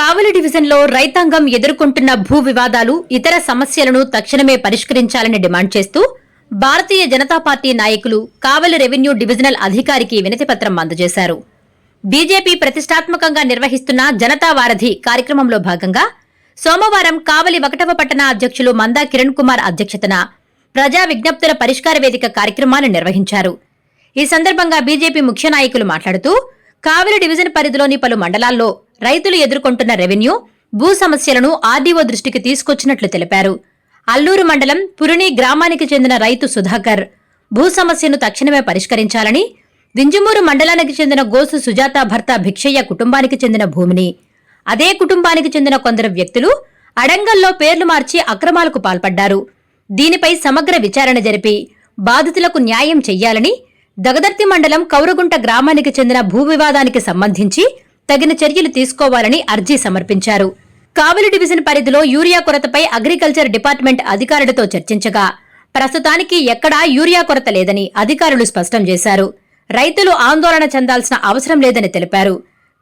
కావలి డివిజన్లో రైతాంగం ఎదుర్కొంటున్న భూ వివాదాలు, ఇతర సమస్యలను తక్షణమే పరిష్కరించాలని డిమాండ్ చేస్తూ భారతీయ జనతా పార్టీ నాయకులు కావలి రెవెన్యూ డివిజనల్ అధికారికి వినతిపత్రం అందజేశారు. బీజేపీ ప్రతిష్టాత్మకంగా నిర్వహిస్తున్న జనతా వారధి కార్యక్రమంలో భాగంగా సోమవారం కావలి 1వ పట్టణ అధ్యక్షులు మందా కిరణ్ కుమార్ అధ్యక్షతన ప్రజా విజ్ఞప్తుల పరిష్కార వేదిక కార్యక్రమాన్ని నిర్వహించారు. ఈ సందర్భంగా బీజేపీ ముఖ్య నాయకులు మాట్లాడుతూ కావలి డివిజన్ పరిధిలోని పలు మండలాల్లో రైతులు ఎదుర్కొంటున్న రెవెన్యూ, భూ సమస్యలను ఆర్డీఓ దృష్టికి తీసుకొచ్చినట్లు తెలిపారు. అల్లూరు మండలం పురుని గ్రామానికి చెందిన రైతు సుధాకర్ భూ సమస్యను తక్షణమే పరిష్కరించాలని, వింజమూరు మండలానికి చెందిన గోసు సుజాత భర్త భిక్షయ్య కుటుంబానికి చెందిన భూమిని అదే కుటుంబానికి చెందిన కొందరు వ్యక్తులు అడంగల్లో పేర్లు మార్చి అక్రమాలకు పాల్పడ్డారు. దీనిపై సమగ్ర విచారణ జరిపి బాధితులకు న్యాయం చెయ్యాలని, దగదర్తి మండలం కౌరగుంట గ్రామానికి చెందిన భూ వివాదానికి సంబంధించి తగిన చర్యలు తీసుకోవాలని అర్జీ సమర్పించారు. కావలి డివిజన్ పరిధిలో యూరియా కొరతపై అగ్రికల్చర్ డిపార్ట్మెంట్ అధికారులతో చర్చించగా ప్రస్తుతానికి ఎక్కడా యూరియా కొరత లేదని అధికారులు స్పష్టం చేశారు. రైతులు ఆందోళన చెందాల్సిన అవసరం లేదని తెలిపారు.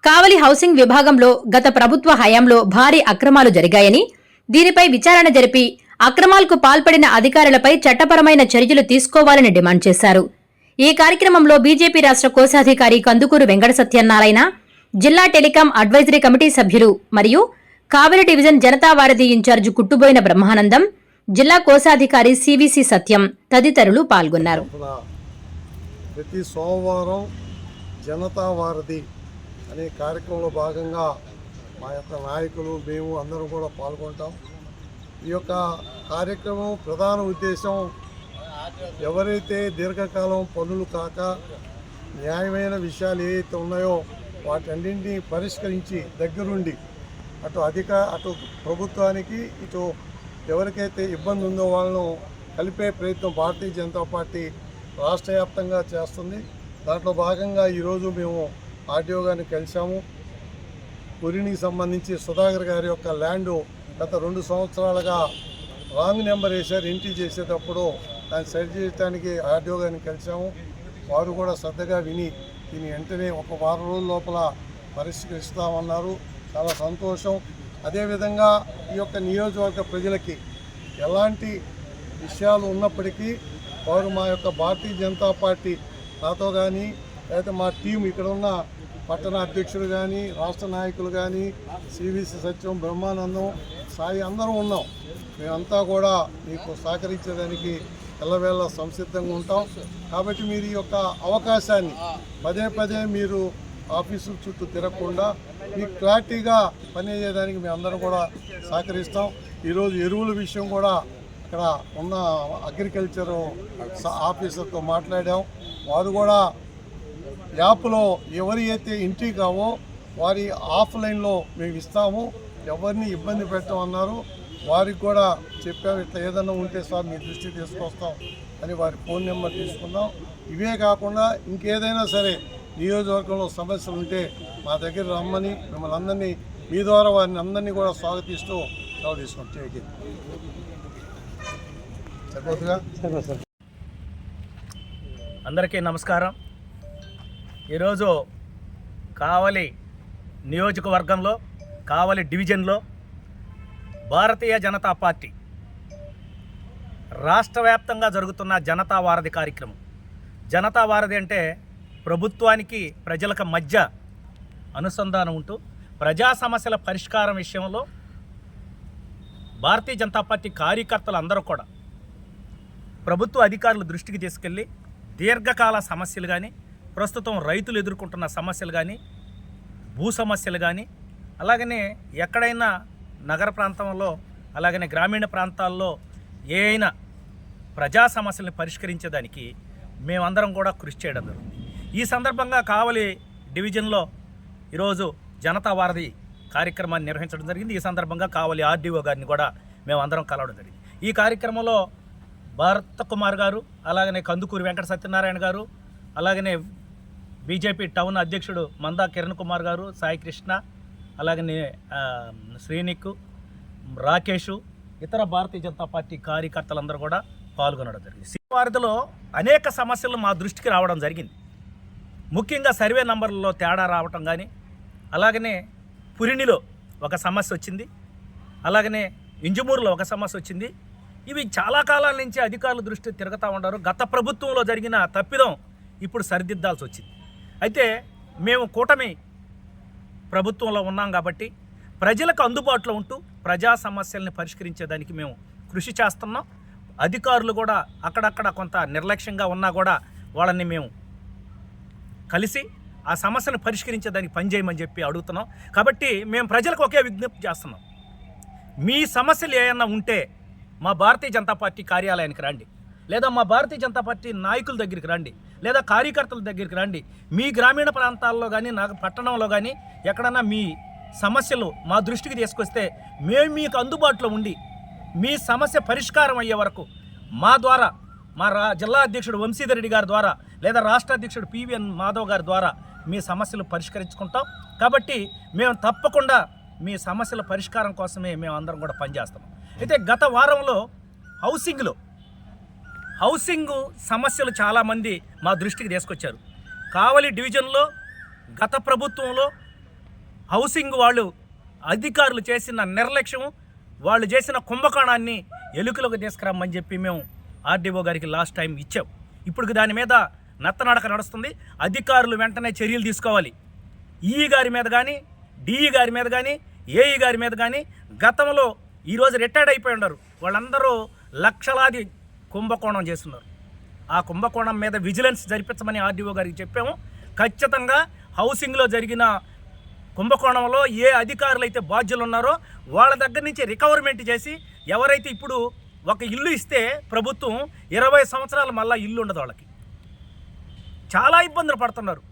కావలి హౌసింగ్ విభాగంలో గత ప్రభుత్వ హయాంలో భారీ అక్రమాలు జరిగాయని, దీనిపై విచారణ జరిపి అక్రమాలకు పాల్పడిన అధికారులపై చట్టపరమైన చర్యలు తీసుకోవాలని డిమాండ్ చేశారు. ఈ కార్యక్రమంలో బీజేపీ రాష్ట్ర కోశాధికారి కందుకూరు వెంకట సత్యనారాయణ, జిల్లా టెలికాం అడ్వైజరీ కమిటీ సభ్యులు మరియు కావలి డివిజన్ జనతా వారధి ఇన్ఛార్జి కుట్టుబోయిన బ్రహ్మానందం, జిల్లా కోశాధికారి సివిసి సత్యం తదితరులు పాల్గొన్నారు. ప్రతి సోమవారం జనతా వారధి అనే కార్యక్రమంలో భాగంగా మా యొక్క నాయకులు మేము అందరం కూడా పాల్గొంటాం. ఈ యొక్క కార్యక్రమం ప్రధాన ఉద్దేశం ఎవరైతే దీర్ఘకాలం పనులు కాక న్యాయమైన విషయాలు ఏవైతే ఉన్నాయో వాటన్నింటినీ పరిష్కరించి దగ్గరుండి అటు ప్రభుత్వానికి ఇటు ఎవరికైతే ఇబ్బంది ఉందో వాళ్ళను కలిపే ప్రయత్నం భారతీయ జనతా పార్టీ రాష్ట్ర వ్యాప్తంగా చేస్తుంది. దాంట్లో భాగంగా ఈరోజు మేము ఆర్డీఓ గారిని కలిసాము. పురినికి సంబంధించి సుధాకర్ గారి యొక్క ల్యాండు గత 2 సంవత్సరాలుగా రాంగ్ నెంబర్ వేశారు. ఎంట్రీ చేసేటప్పుడు దాన్ని సరి చేయడానికి ఆర్డీఓ గారిని కలిసాము. వారు కూడా శ్రద్ధగా విని దీన్ని వెంటనే 1 వారం రోజుల లోపల పరిష్కరిస్తామన్నారు. చాలా సంతోషం. అదేవిధంగా ఈ యొక్క నియోజకవర్గ ప్రజలకి ఎలాంటి విషయాలు ఉన్నప్పటికీ వారు మా యొక్క భారతీయ జనతా పార్టీ నాతో కానీ లేకపోతే మా టీం ఇక్కడ ఉన్న పట్టణ అధ్యక్షులు కానీ రాష్ట్ర నాయకులు కానీ సివిసి సత్యం, బ్రహ్మానందం, సాయి అందరం ఉన్నాం. మేమంతా కూడా మీకు సహకరించడానికి ఎల్లవేళ సంసిద్ధంగా ఉంటాం. కాబట్టి మీరు ఈ యొక్క అవకాశాన్ని పదే మీరు ఆఫీసుల చుట్టూ తిరగకుండా మీకు క్లారిటీగా పనిచేయడానికి మేము అందరం కూడా సహకరిస్తాం. ఈరోజు ఎరువుల విషయం కూడా ఇక్కడ ఉన్న అగ్రికల్చర్ ఆఫీసర్తో మాట్లాడాం. వారు కూడా యాప్లో ఎవరి అయితే ఎంట్రీ కావో వారి ఆఫ్లైన్లో మేము ఇస్తాము, ఎవరిని ఇబ్బంది పెట్టమన్నారు. వారికి కూడా చెప్పాము, ఇట్లా ఏదన్నా ఉంటే సార్ మీ దృష్టికి తీసుకొస్తాం అని వారి ఫోన్ నెంబర్ తీసుకుందాం. ఇవే కాకుండా ఇంకేదైనా సరే నియోజకవర్గంలో సమస్యలు ఉంటే మా దగ్గర రమ్మని మిమ్మల్ని అందరినీ మీ ద్వారా వారిని అందరినీ కూడా స్వాగతిస్తూ సెలవు తీసుకుంటాం. అందరికీ నమస్కారం. ఈరోజు కావలి నియోజకవర్గంలో కావలి డివిజన్లో భారతీయ జనతా పార్టీ రాష్ట్ర వ్యాప్తంగా జరుగుతున్న జనతా వారధి కార్యక్రమం. జనతా వారధి అంటే ప్రభుత్వానికి ప్రజలకు మధ్య అనుసంధానం ఉంటూ ప్రజా సమస్యల పరిష్కారం విషయంలో భారతీయ జనతా పార్టీ కార్యకర్తలు అందరూ కూడా ప్రభుత్వ అధికారుల దృష్టికి తీసుకెళ్ళి దీర్ఘకాల సమస్యలు కానీ, ప్రస్తుతం రైతులు ఎదుర్కొంటున్న సమస్యలు కానీ, భూ సమస్యలు కానీ, అలాగనే ఎక్కడైనా నగర ప్రాంతంలో అలాగనే గ్రామీణ ప్రాంతాల్లో ఏ అయినా ప్రజా సమస్యలను పరిష్కరించేదానికి మేమందరం కూడా కృషి చేయడం జరుగుతుంది. ఈ సందర్భంగా కావలి డివిజన్లో ఈరోజు జనతా వారధి కార్యక్రమాన్ని నిర్వహించడం జరిగింది. ఈ సందర్భంగా కావలి ఆర్డీఓ గారిని కూడా మేమందరం కలవడం జరిగింది. ఈ కార్యక్రమంలో భారత కుమార్ గారు, అలాగనే కందుకూరు వెంకట సత్యనారాయణ గారు, అలాగనే బీజేపీ టౌన్ అధ్యక్షుడు మందా కిరణ్ కుమార్ గారు, సాయి కృష్ణ, అలాగనే శ్రీనిక్, రాకేషు, ఇతర భారతీయ జనతా పార్టీ కార్యకర్తలందరూ కూడా పాల్గొనడం జరిగింది. వారధిలో అనేక సమస్యలు మా దృష్టికి రావడం జరిగింది. ముఖ్యంగా సర్వే నంబర్లలో తేడా రావటం కానీ, అలాగనే పురినిలో ఒక సమస్య వచ్చింది, అలాగనే ఇంజమూరులో ఒక సమస్య వచ్చింది. ఇవి చాలా కాలాల నుంచి అధికారుల దృష్టి తిరుగుతూ ఉంటారు. గత ప్రభుత్వంలో జరిగిన తప్పిదం ఇప్పుడు సరిదిద్దాల్సి వచ్చింది. అయితే మేము కూటమి ప్రభుత్వంలో ఉన్నాం కాబట్టి ప్రజలకు అందుబాటులో ఉంటూ ప్రజా సమస్యల్ని పరిష్కరించేదానికి మేము కృషి చేస్తున్నాం. అధికారులు కూడా అక్కడక్కడ కొంత నిర్లక్ష్యంగా ఉన్నా కూడా వాళ్ళని మేము కలిసి ఆ సమస్యను పరిష్కరించేదానికి పనిచేయమని చెప్పి అడుగుతున్నాం. కాబట్టి మేము ప్రజలకు ఒకే విజ్ఞప్తి చేస్తున్నాం, మీ సమస్యలు ఏమన్నా ఉంటే మా భారతీయ జనతా పార్టీ కార్యాలయానికి రండి, లేదా మా భారతీయ జనతా పార్టీ నాయకుల దగ్గరికి రండి, లేదా కార్యకర్తల దగ్గరికి రండి. మీ గ్రామీణ ప్రాంతాల్లో కానీ నాకు పట్టణంలో కానీ ఎక్కడన్నా మీ సమస్యలు మా దృష్టికి తీసుకొస్తే మేము మీకు అందుబాటులో ఉండి మీ సమస్య పరిష్కారం అయ్యే వరకు మా ద్వారా, మా జిల్లా అధ్యక్షుడు వంశీధర్ రెడ్డి గారి ద్వారా, లేదా రాష్ట్ర అధ్యక్షుడు పివిఎన్ మాధవ్ గారి ద్వారా మీ సమస్యలు పరిష్కరించుకుంటాం. కాబట్టి మేము తప్పకుండా మీ సమస్యల పరిష్కారం కోసమే మేము అందరం కూడా పనిచేస్తున్నాం. అయితే గత వారంలో హౌసింగ్ సమస్యలు చాలామంది మా దృష్టికి తీసుకొచ్చారు. కావలి డివిజన్లో గత ప్రభుత్వంలో హౌసింగ్ వాళ్ళు అధికారులు చేసిన నిర్లక్ష్యం, వాళ్ళు చేసిన కుంభకోణాన్ని ఎలుకలోకి తీసుకురమ్మని చెప్పి మేము ఆర్డీఓ గారికి లాస్ట్ టైం ఇచ్చాం. ఇప్పుడు దాని మీద నత్తనడక నడుస్తుంది. అధికారులు వెంటనే చర్యలు తీసుకోవాలి. ఈఈ గారి మీద కానీ, డిఈ గారి మీద కానీ, ఏఈ గారి మీద కానీ గతంలో ఈరోజు రిటైర్డ్ అయిపోయి ఉన్నారు. వాళ్ళందరూ లక్షలాది కుంభకోణం చేస్తున్నారు. ఆ కుంభకోణం మీద విజిలెన్స్ జరిపించమని ఆర్డీఓ గారికి చెప్పాము. ఖచ్చితంగా హౌసింగ్లో జరిగిన కుంభకోణంలో ఏ అధికారులు అయితే బాధ్యులు ఉన్నారో వాళ్ళ దగ్గర నుంచి రికవర్మెంట్ చేసి, ఎవరైతే ఇప్పుడు ఒక ఇల్లు ఇస్తే ప్రభుత్వం 20 సంవత్సరాలు మళ్ళీ ఇల్లు ఉండదు, వాళ్ళకి చాలా ఇబ్బందులు పడుతున్నారు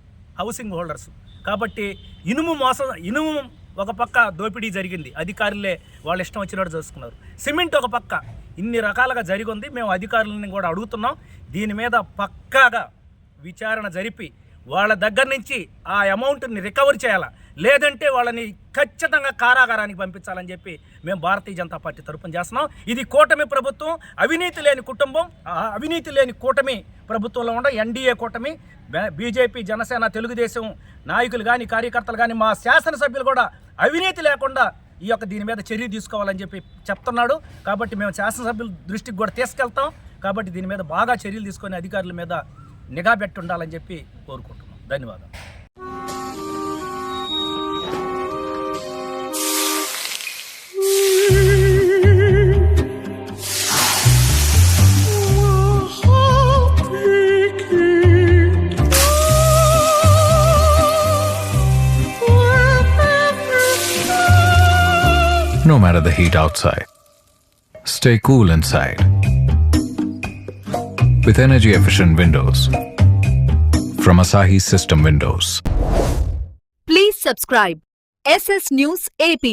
హౌసింగ్ హోల్డర్స్. కాబట్టి ఇనుము ఒక పక్క దోపిడీ జరిగింది, అధికారులే వాళ్ళ ఇష్టం వచ్చినట్టు చేసుకున్నారు. సిమెంట్ ఒక పక్క, ఇన్ని రకాలుగా జరిగి ఉంది. మేము అధికారులని కూడా అడుగుతున్నాం, దీని మీద పక్కాగా విచారణ జరిపి వాళ్ళ దగ్గర నుంచి ఆ అమౌంట్ని రికవర్ చేయాలా, లేదంటే వాళ్ళని ఖచ్చితంగా కారాగారానికి పంపించాలని చెప్పి మేము భారతీయ జనతా పార్టీ తరఫున చేస్తున్నాం. ఇది కూటమి ప్రభుత్వం, అవినీతి లేని కుటుంబం, అవినీతి లేని కూటమి ప్రభుత్వంలో ఉన్న ఎన్డీఏ కూటమి, బీజేపీ, జనసేన, తెలుగుదేశం నాయకులు కానీ, కార్యకర్తలు కానీ, మా శాసనసభ్యులు కూడా అవినీతి లేకుండా దీని మీద చర్య తీసుకోవాలని చెప్పి చెప్తున్నాడు. కాబట్టి మేము శాసనసభ్యుల దృష్టికి కూడా తీసుకెళ్తాం. కాబట్టి దీని మీద బాగా చర్యలు తీసుకొని అధికారుల మీద నిఘా పెట్టి ఉండాలని చెప్పి కోరుకుంటున్నాం. ధన్యవాదాలు. No matter the heat outside, stay cool inside with energy-efficient windows from Asahi System Windows. Please subscribe SS News AP.